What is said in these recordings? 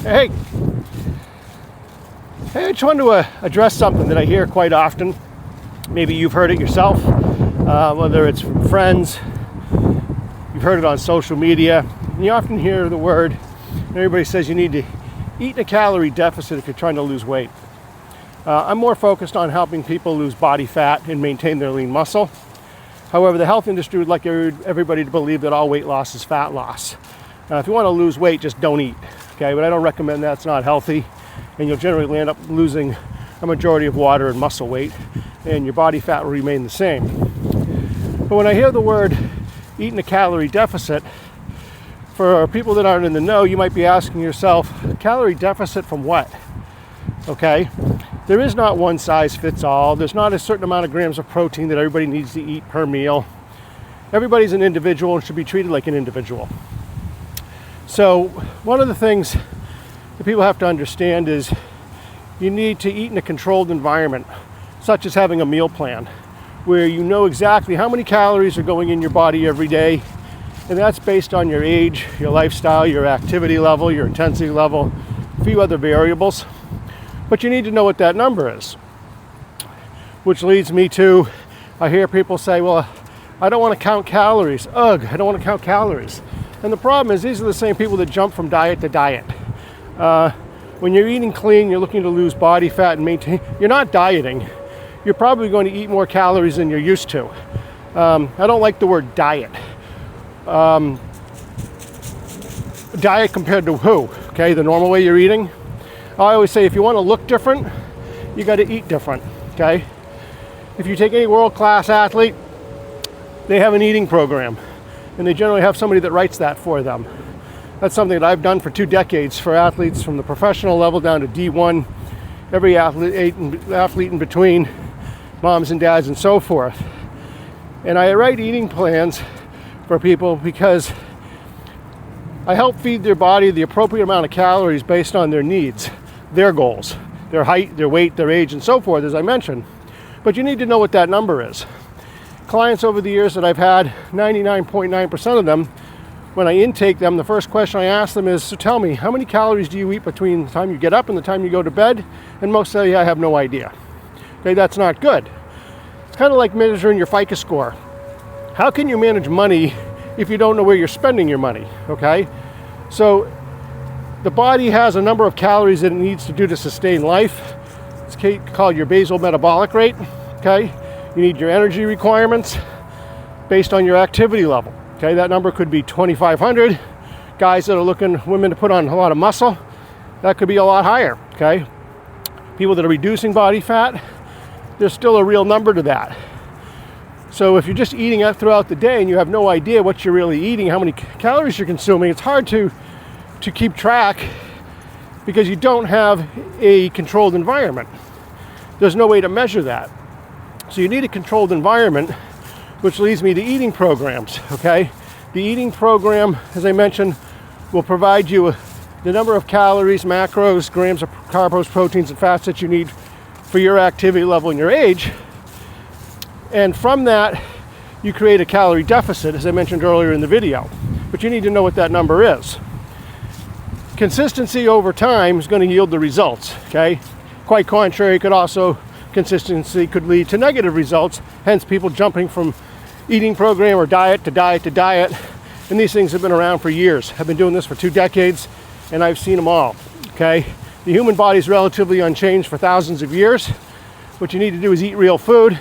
Hey, I just wanted to address something that I hear quite often. Maybe you've heard it yourself, whether it's from friends, you've heard it on social media. And you often hear the word, and everybody says you need to eat in a calorie deficit if you're trying to lose weight. I'm more focused on helping people lose body fat and maintain their lean muscle. However, the health industry would like everybody to believe that all weight loss is fat loss. If you want to lose weight, just don't eat. Okay, but I don't recommend that. It's not healthy, and you'll generally end up losing a majority of water and muscle weight, and your body fat will remain the same. But when I hear the word eat in a calorie deficit, for people that aren't in the know, you might be asking yourself, calorie deficit from what? Okay, there is not one size fits all. There's not a certain amount of grams of protein that everybody needs to eat per meal. Everybody's an individual and should be treated like an individual. So one of the things that people have to understand is you need to eat in a controlled environment, such as having a meal plan, where you know exactly how many calories are going in your body every day, and that's based on your age, your lifestyle, your activity level, your intensity level, a few other variables. But you need to know what that number is, which leads me to, I hear people say, well, I don't want to count calories. Ugh, I don't want to count calories. And the problem is these are the same people that jump from diet to diet. When you're eating clean, you're looking to lose body fat and maintain, you're not dieting. You're probably going to eat more calories than you're used to. I don't like the word diet. Diet compared to who? Okay, the normal way you're eating? I always say if you want to look different, you got to eat different, okay? If you take any world-class athlete, they have an eating program, and they generally have somebody that writes that for them. That's something that I've done for 2 decades for athletes from the professional level down to D1, every athlete in between, moms and dads and so forth. And I write eating plans for people because I help feed their body the appropriate amount of calories based on their needs, their goals, their height, their weight, their age, and so forth, as I mentioned. But you need to know what that number is. Clients over the years that I've had, 99.9% of them, when I intake them, the first question I ask them is, so tell me, how many calories do you eat between the time you get up and the time you go to bed? And most say, I have no idea. Okay, that's not good. It's kind of like measuring your FICO score. How can you manage money if you don't know where you're spending your money, okay? So the body has a number of calories that it needs to do to sustain life. It's called your basal metabolic rate, okay? You need your energy requirements based on your activity level, okay? That number could be 2,500. Guys that are looking, women to put on a lot of muscle, that could be a lot higher, okay? People that are reducing body fat, there's still a real number to that. So if you're just eating it throughout the day and you have no idea what you're really eating, how many calories you're consuming, it's hard to keep track because you don't have a controlled environment. There's no way to measure that. So you need a controlled environment, which leads me to eating programs, okay? The eating program, as I mentioned, will provide you the number of calories, macros, grams of carbs, proteins, and fats that you need for your activity level and your age. And from that, you create a calorie deficit, as I mentioned earlier in the video. But you need to know what that number is. Consistency over time is going to yield the results, okay? Quite contrary, consistency could lead to negative results, hence people jumping from eating program or diet to diet to diet. And these things have been around for years. I've been doing this for 2 decades, and I've seen them all, okay? The human body is relatively unchanged for thousands of years. What you need to do is eat real food.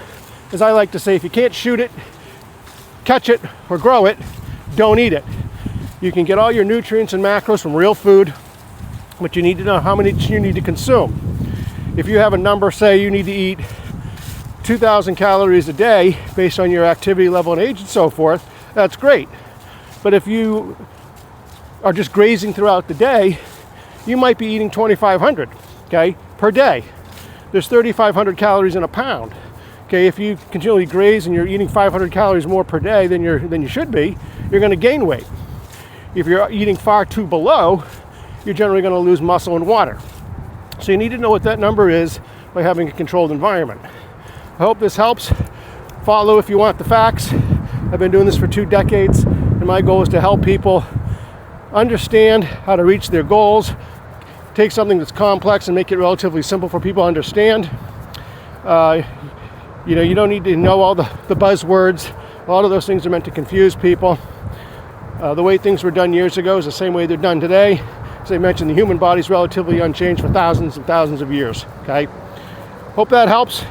As I like to say, if you can't shoot it, catch it, or grow it, don't eat it. You can get all your nutrients and macros from real food, but you need to know how many you need to consume. If you have a number, say you need to eat 2,000 calories a day based on your activity level and age and so forth, that's great. But if you are just grazing throughout the day, you might be eating 2,500, okay, per day. There's 3,500 calories in a pound. Okay, if you continually graze and you're eating 500 calories more per day than you should be, you're going to gain weight. If you're eating far too below, you're generally going to lose muscle and water. So you need to know what that number is by having a controlled environment. I hope this helps. Follow if you want the facts. I've been doing this for 2 decades, and my goal is to help people understand how to reach their goals, take something that's complex and make it relatively simple for people to understand. You don't need to know all the buzzwords. A lot of those things are meant to confuse people. The way things were done years ago is the same way they're done today. As I mentioned, the human body is relatively unchanged for thousands and thousands of years. Okay. Hope that helps.